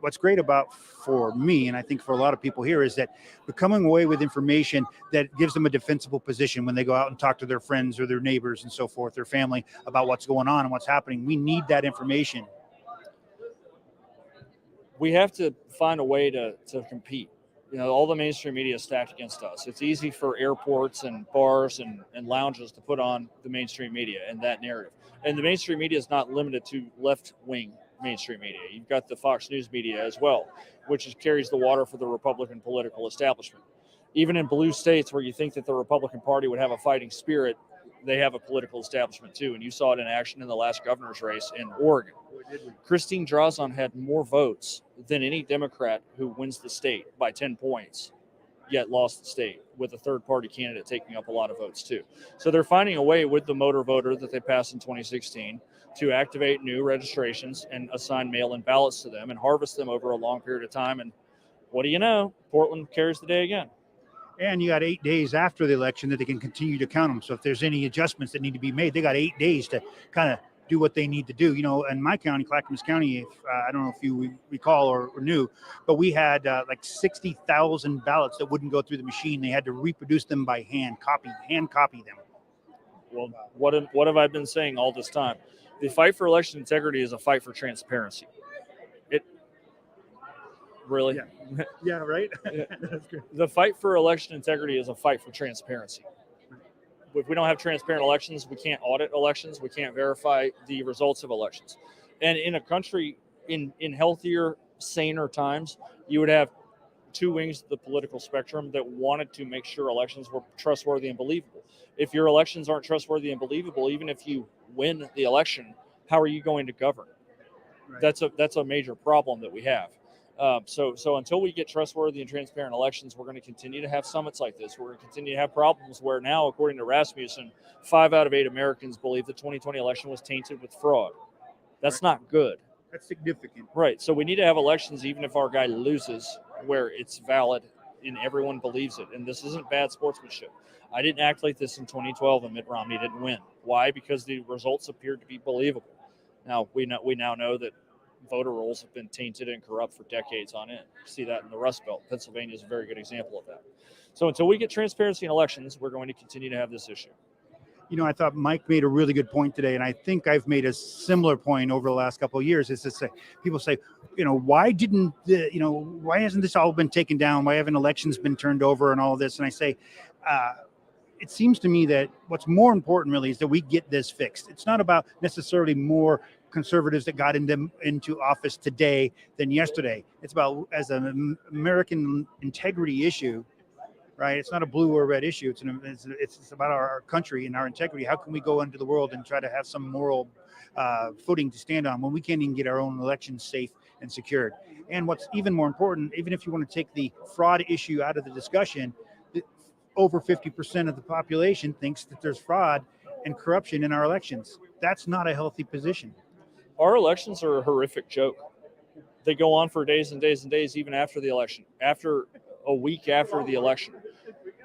What's great about for me, and I think for a lot of people here, is that we're coming away with information that gives them a defensible position when they go out and talk to their friends or their neighbors and so forth, their family, about what's going on and what's happening. We need that information. We have to find a way to compete. All the mainstream media is stacked against us. It's easy for airports and bars and lounges to put on the mainstream media and that narrative. And the mainstream media is not limited to left-wing mainstream media. You've got the Fox News media as well, which carries the water for the Republican political establishment. Even in blue states where you think that the Republican Party would have a fighting spirit, they have a political establishment too. And you saw it in action in the last governor's race in Oregon. Christine Drazan had more votes than any Democrat who wins the state by 10 points, yet lost the state, with a third-party candidate taking up a lot of votes too. So they're finding a way with the motor voter that they passed in 2016, to activate new registrations and assign mail-in ballots to them and harvest them over a long period of time. And what do you know? Portland carries the day again. And you got 8 days after the election that they can continue to count them. So if there's any adjustments that need to be made, they got 8 days to kind of do what they need to do. You know, in my county, Clackamas County, if, I don't know if you recall or knew, but we had like 60,000 ballots that wouldn't go through the machine. They had to reproduce them by hand copy them. Well, what have I been saying all this time? The fight for election integrity is a fight for transparency. It really, yeah, right. That's good. The fight for election integrity is a fight for transparency. If we don't have transparent elections, we can't audit elections. We can't verify the results of elections. And in a country in healthier, saner times, you would have two wings of the political spectrum that wanted to make sure elections were trustworthy and believable. If your elections aren't trustworthy and believable, even if you win the election, how are you going to govern? Right. That's a major problem that we have. So until we get trustworthy and transparent elections, we're going to continue to have summits like this. We're going to continue to have problems where now, according to Rasmussen, 5 out of 8 Americans believe the 2020 election was tainted with fraud. That's not good. That's significant. Right. So we need to have elections even if our guy loses where it's valid and everyone believes it. And this isn't bad sportsmanship. I didn't act like this in 2012 and Mitt Romney didn't win. Why? Because the results appeared to be believable. Now, we now know that voter rolls have been tainted and corrupt for decades on end. See that in the Rust Belt. Pennsylvania is a very good example of that. So until we get transparency in elections, we're going to continue to have this issue. You know, I thought Mike made a really good point today, and I think I've made a similar point over the last couple of years. Is to say, people say, you know, why hasn't this all been taken down? Why haven't elections been turned over and all this? And I say, it seems to me that what's more important really is that we get this fixed. It's not about necessarily more conservatives that got into office today than yesterday. It's about, as an American integrity issue, right? It's not a blue or red issue. It's about our country and our integrity. How can we go into the world and try to have some moral footing to stand on when we can't even get our own elections safe and secured? And what's even more important, even if you want to take the fraud issue out of the discussion, over 50% of the population thinks that there's fraud and corruption in our elections. That's not a healthy position. Our elections are a horrific joke. They go on for days and days and days, even after the election, after a week after the election.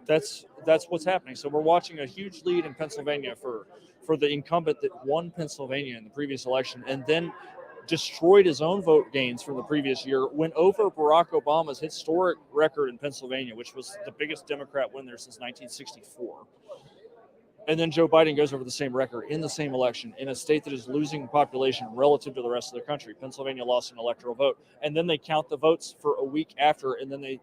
That's what's happening. So we're watching a huge lead in Pennsylvania for the incumbent that won Pennsylvania in the previous election and then destroyed his own vote gains from the previous year, went over Barack Obama's historic record in Pennsylvania, which was the biggest Democrat win there since 1964. And then Joe Biden goes over the same record in the same election in a state that is losing population relative to the rest of the country. Pennsylvania lost an electoral vote. And then they count the votes for a week after, and then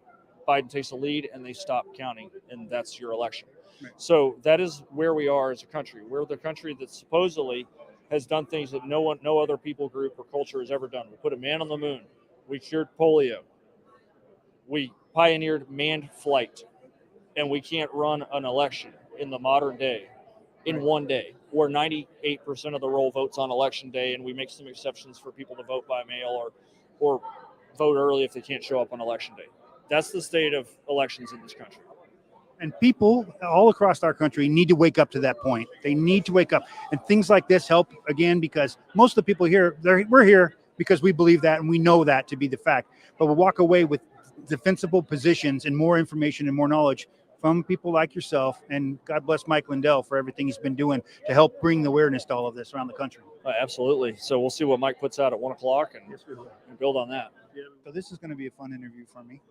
Biden takes the lead and they stop counting, and that's your election. Right. So that is where we are as a country. We're the country that supposedly has done things that no other people group or culture has ever done. We put a man on the moon. We cured polio. We pioneered manned flight. And we can't run an election in the modern day in one day, where 98% of the roll votes on election day, and we make some exceptions for people to vote by mail or vote early if they can't show up on election day. That's the state of elections in this country. And people all across our country need to wake up to that point. They need to wake up. And things like this help, again, because most of the people here, we're here because we believe that and we know that to be the fact. But we'll walk away with defensible positions and more information and more knowledge from people like yourself. And God bless Mike Lindell for everything he's been doing to help bring the awareness to all of this around the country. Absolutely. So we'll see what Mike puts out at 1 o'clock and build on that. So this is going to be a fun interview for me.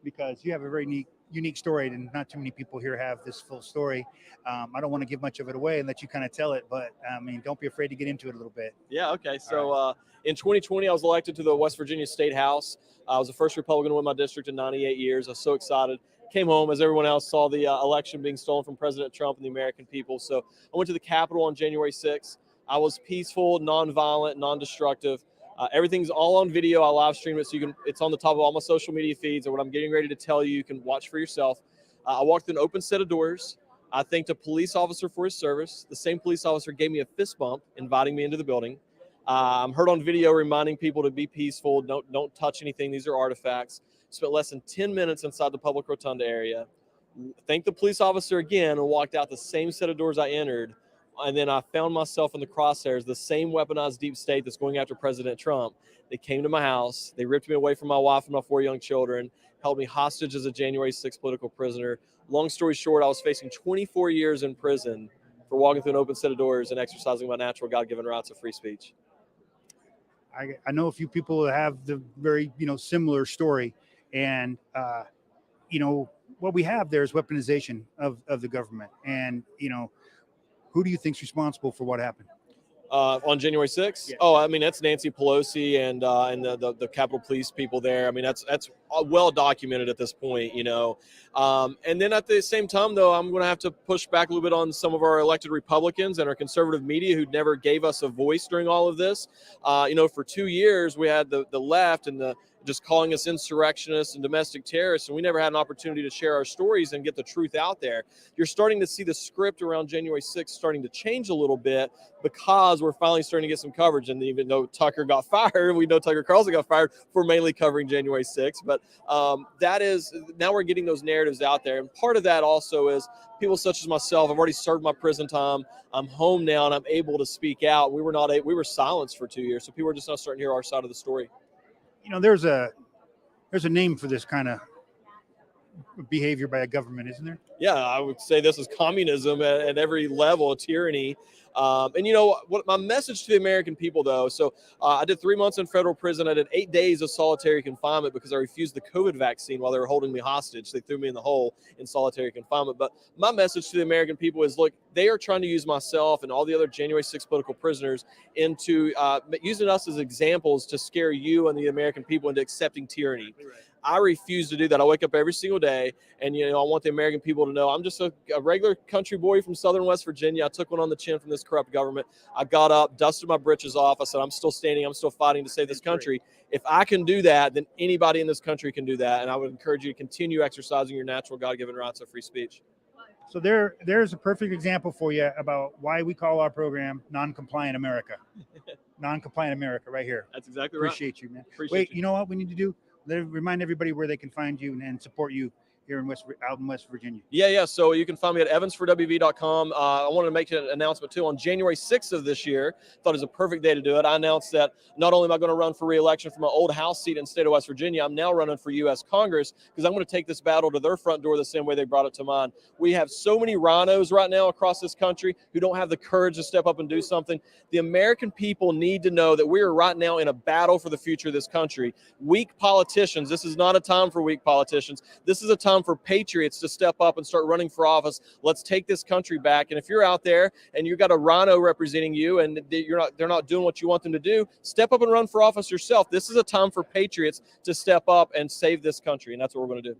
Because you have a very unique story, and not too many people here have this full story. I don't want to give much of it away and let you kind of tell it, but I mean, don't be afraid to get into it a little bit. Yeah, okay. So in 2020, I was elected to the West Virginia State House. I was the first Republican to win my district in 98 years. I was so excited. Came home, as everyone else, saw the election being stolen from President Trump and the American people. So I went to the Capitol on January 6th. I was peaceful, nonviolent, non-destructive. Everything's all on video. I live stream it, so it's on the top of all my social media feeds. And what I'm getting ready to tell you, you can watch for yourself. I walked through an open set of doors. I thanked a police officer for his service. The same police officer gave me a fist bump, inviting me into the building. I'm heard on video reminding people to be peaceful. Don't touch anything. These are artifacts. Spent less than 10 minutes inside the public rotunda area. Thanked the police officer again and walked out the same set of doors I entered And then I found myself in the crosshairs, the same weaponized deep state that's going after President Trump. They came to my house. They ripped me away from my wife and my 4 young children, held me hostage as a January 6th political prisoner. Long story short, I was facing 24 years in prison for walking through an open set of doors and exercising my natural God-given rights of free speech. I know a few people that have the very, similar story. And, what we have there is weaponization of the government. And, who do you think's responsible for what happened? On January 6th? Yeah. Oh, I mean, that's Nancy Pelosi and the Capitol Police people there. I mean, that's well documented at this point, And then at the same time, though, I'm going to have to push back a little bit on some of our elected Republicans and our conservative media who never gave us a voice during all of this. For 2 years, we had the left and the just calling us insurrectionists and domestic terrorists, and we never had an opportunity to share our stories and get the truth out there. You're starting to see the script around January 6th starting to change a little bit because we're finally starting to get some coverage. And even though Tucker got fired, we know Tucker Carlson got fired for mainly covering January 6th. But that is, now we're getting those narratives out there. And part of that also is people such as myself. I've already served my prison time. I'm home now and I'm able to speak out. We were silenced for 2 years. So people are just now starting to hear our side of the story. There's a name for this kind of behavior by a government, isn't there? Yeah, I would say this is communism at every level, tyranny. And what my message to the American people, though, so I did 3 months in federal prison. I did 8 days of solitary confinement because I refused the COVID vaccine while they were holding me hostage. They threw me in the hole in solitary confinement. But my message to the American people is, look, they are trying to use myself and all the other January 6th political prisoners into using us as examples to scare you and the American people into accepting tyranny. Right. I refuse to do that. I wake up every single day, and I want the American people to know I'm just a regular country boy from southern West Virginia. I took one on the chin from this corrupt government. I got up, dusted my britches off. I said, I'm still standing. I'm still fighting to save this country. If I can do that, then anybody in this country can do that. And I would encourage you to continue exercising your natural God-given rights of free speech. So there's a perfect example for you about why we call our program Non-Compliant America. Non-Compliant America right here. That's exactly right. Appreciate you, man. Appreciate you know what we need to do? Remind everybody where they can find you and support you here out in West Virginia. Yeah. So you can find me at evansfordwv.com. I wanted to make an announcement too. On January 6th of this year, thought it was a perfect day to do it. I announced that not only am I going to run for re-election from my old House seat in the state of West Virginia, I'm now running for U.S. Congress because I'm going to take this battle to their front door the same way they brought it to mine. We have so many rhinos right now across this country who don't have the courage to step up and do something. The American people need to know that we are right now in a battle for the future of this country. Weak politicians, this is not a time for weak politicians. This is a time for patriots to step up and start running for office. Let's take this country back. And if you're out there and you've got a rhino representing you and they're not doing what you want them to do, step up and run for office yourself. This is a time for patriots to step up and save this country. And that's what we're going to do.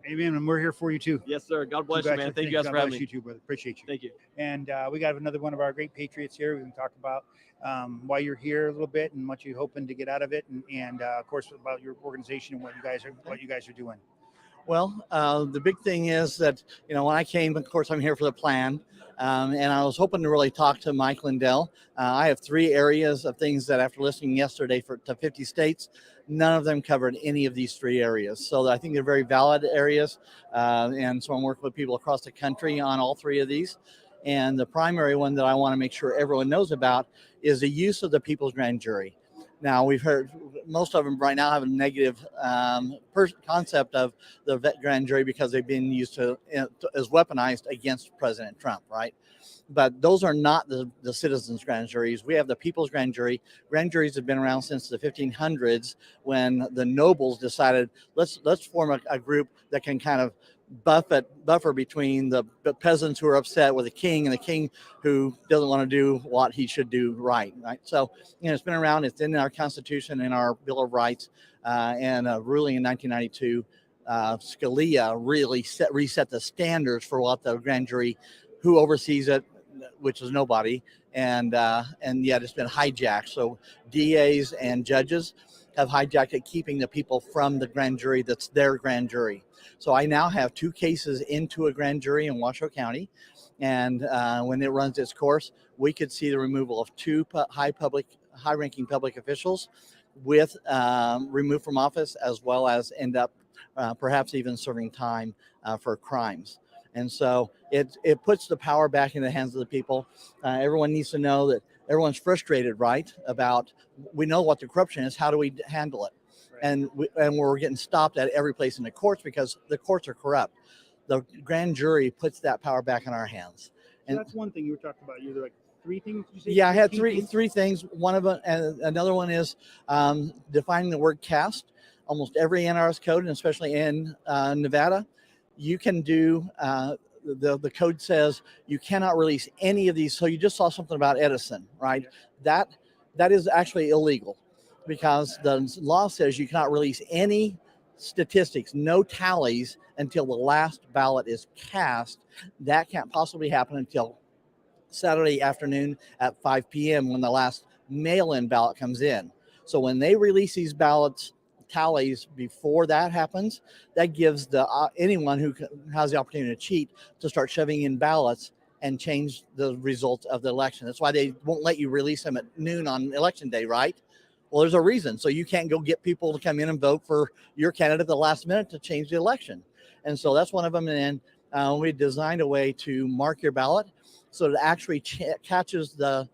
Amen. And we're here for you too. Yes, sir. God bless you, man. Thank you guys for having me. You too, brother. Appreciate you. Thank you. And we got another one of our great patriots here. We can talk about why you're here a little bit and what you're hoping to get out of it, and of course about your organization and what you guys are doing. Well, the big thing is that, when I came, of course, I'm here for the plan. And I was hoping to really talk to Mike Lindell. I have 3 areas of things that after listening yesterday to 50 states, none of them covered any of these 3 areas. So I think they're very valid areas. And so I'm working with people across the country on all 3 of these. And the primary one that I want to make sure everyone knows about is the use of the people's grand jury. Now, we've heard most of them right now have a negative concept of the grand jury because they've been used as weaponized against President Trump, right? But those are not the citizens' grand juries. We have the people's grand jury. Grand juries have been around since the 1500s when the nobles decided, let's form a group that can kind of buffer between the peasants who are upset with the king and the king who doesn't want to do what he should do right. So, it's been around. It's in our Constitution, in our Bill of Rights, and ruling in 1992, Scalia really reset the standards for what the grand jury, who oversees it, which is nobody, and yet it's been hijacked. So DAs and judges have hijacked it, keeping the people from the grand jury that's their grand jury. So I now have 2 cases into a grand jury in Washoe County. And when it runs its course, we could see the removal of 2 high-ranking public officials with removed from office, as well as end up perhaps even serving time for crimes. And so it puts the power back in the hands of the people. Everyone needs to know that everyone's frustrated, right? About, we know what the corruption is. How do we handle it? And we're getting stopped at every place in the courts because the courts are corrupt. The grand jury puts that power back in our hands. So that's one thing you were talking about. You were like 3 things. Did you say? Yeah, I had three things. One of them, and another one is defining the word caste. Almost every NRS code, and especially in Nevada, you can do. The code says you cannot release any of these. So you just saw something about Edison, right? That is actually illegal, because the law says you cannot release any statistics, no tallies, until the last ballot is cast. That can't possibly happen until Saturday afternoon at 5 p.m. when the last mail-in ballot comes in. So when they release these ballots tallies before that happens, that gives the anyone who has the opportunity to cheat to start shoving in ballots and change the results of the election. That's why they won't let you release them at noon on election day, right? Well, there's a reason. So you can't go get people to come in and vote for your candidate at the last minute to change the election. And so that's one of them. And then we designed a way to mark your ballot so it actually catches the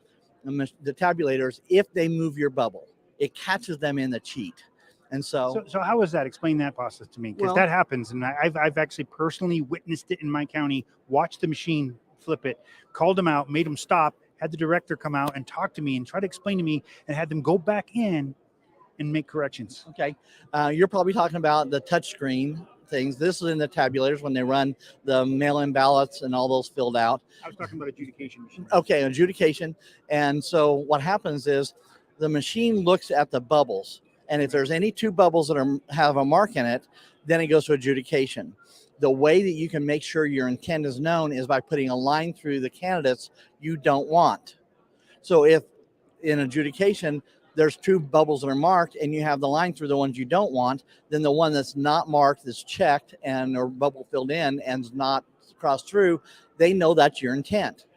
tabulators if they move your bubble. It catches them in the cheat. And so how is that? Explain that process to me, because that happens, and I've actually personally witnessed it in my county. Watched the machine flip it, called them out, made them stop, had the director come out and talk to me and try to explain to me, and had them go back in and make corrections. Okay, you're probably talking about the touchscreen things. This is in the tabulators when they run the mail-in ballots and all those filled out. I was talking about adjudication machine. Okay, adjudication. And so what happens is the machine looks at the bubbles. And if there's any 2 bubbles that have a mark in it, then it goes to adjudication. The way that you can make sure your intent is known is by putting a line through the candidates you don't want. So if in adjudication, there's 2 bubbles that are marked and you have the line through the ones you don't want, then the one that's not marked, that's checked and or bubble filled in and is not crossed through, they know that's your intent.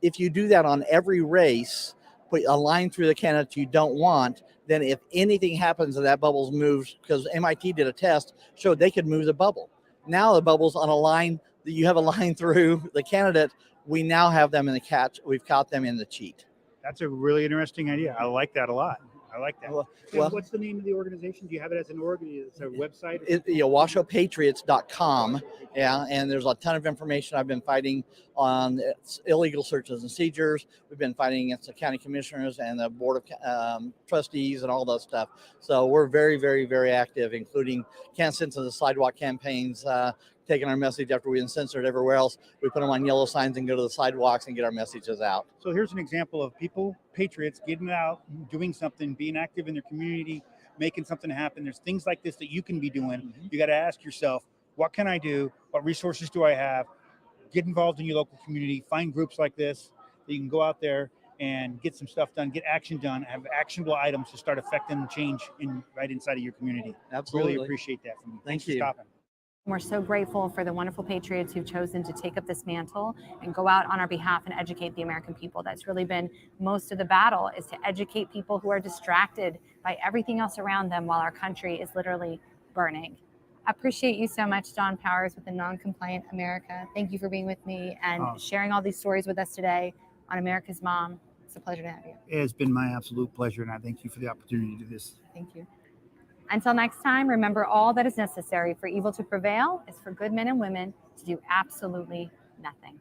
If you do that on every race, put a line through the candidate you don't want, then if anything happens and that bubble's moved, because MIT did a test, showed they could move the bubble. Now the bubble's on a line, that you have a line through the candidate, we now have them in the catch, we've caught them in the cheat. That's a really interesting idea. I like that a lot. I like that. Well, what's the name of the organization? Do you have it as an org? It's a website? WashoPatriots.com. Yeah, and there's a ton of information. I've been fighting on illegal searches and seizures. We've been fighting against the county commissioners and the board of trustees and all that stuff. So we're very, very, very active, including Kansas into the sidewalk campaigns, taking our message after we've been censored everywhere else. We put them on yellow signs and go to the sidewalks and get our messages out. So here's an example of people, patriots, getting out, doing something, being active in their community, making something happen. There's things like this that you can be doing. Mm-hmm. You got to ask yourself, what can I do? What resources do I have? Get involved in your local community. Find groups like this that you can go out there and get some stuff done, get action done, have actionable items to start affecting change right inside of your community. Absolutely. Really appreciate that from you. Thanks for stopping. We're so grateful for the wonderful patriots who've chosen to take up this mantle and go out on our behalf and educate the American people. That's really been most of the battle, is to educate people who are distracted by everything else around them while our country is literally burning. I appreciate you so much, Don Powers with the Non-Compliant America. Thank you for being with me and sharing all these stories with us today on America's Mom. It's a pleasure to have you. It has been my absolute pleasure, and I thank you for the opportunity to do this. Thank you. Until next time, remember, all that is necessary for evil to prevail is for good men and women to do absolutely nothing.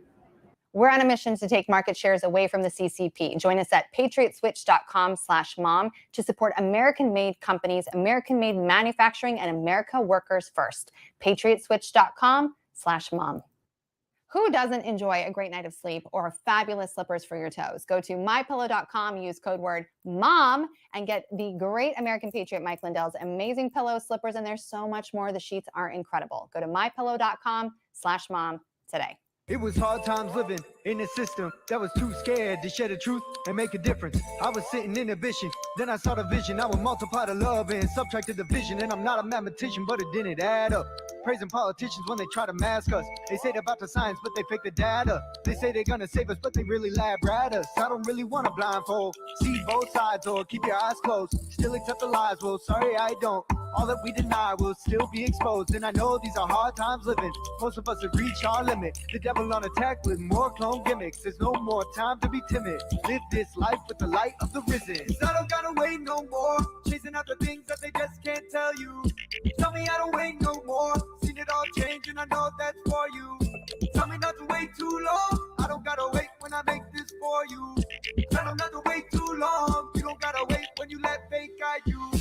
We're on a mission to take market shares away from the CCP. Join us at patriotswitch.com/mom to support American-made companies, American-made manufacturing, and America workers first. patriotswitch.com/mom. Who doesn't enjoy a great night of sleep or fabulous slippers for your toes? Go to mypillow.com, use code word MOM, and get the great American Patriot Mike Lindell's amazing pillows, slippers, and there's so much more. The sheets are incredible. Go to mypillow.com/mom today. It was hard times living in a system that was too scared to share the truth and make a difference. I was sitting in ambition, then I saw the vision. I would multiply the love and subtract the division. And I'm not a mathematician, but it didn't add up. Praising politicians when they try to mask us. They say they're about the science, but they fake the data. They say they're gonna save us, but they really lab rat us. I don't really want to blindfold. See both sides or keep your eyes closed. Still accept the lies, well, sorry I don't. All that we deny will still be exposed. And I know these are hard times living. Most of us have reached our limit. The devil on attack with more clone gimmicks. There's no more time to be timid. Live this life with the light of the risen. 'Cause I don't gotta wait no more. Chasing after things that they just can't tell you. Tell me I don't wait no more. Seen it all change and I know that's for you. Tell me not to wait too long. I don't gotta wait when I make this for you. Tell them not to wait too long. You don't gotta wait when you let fate guide you.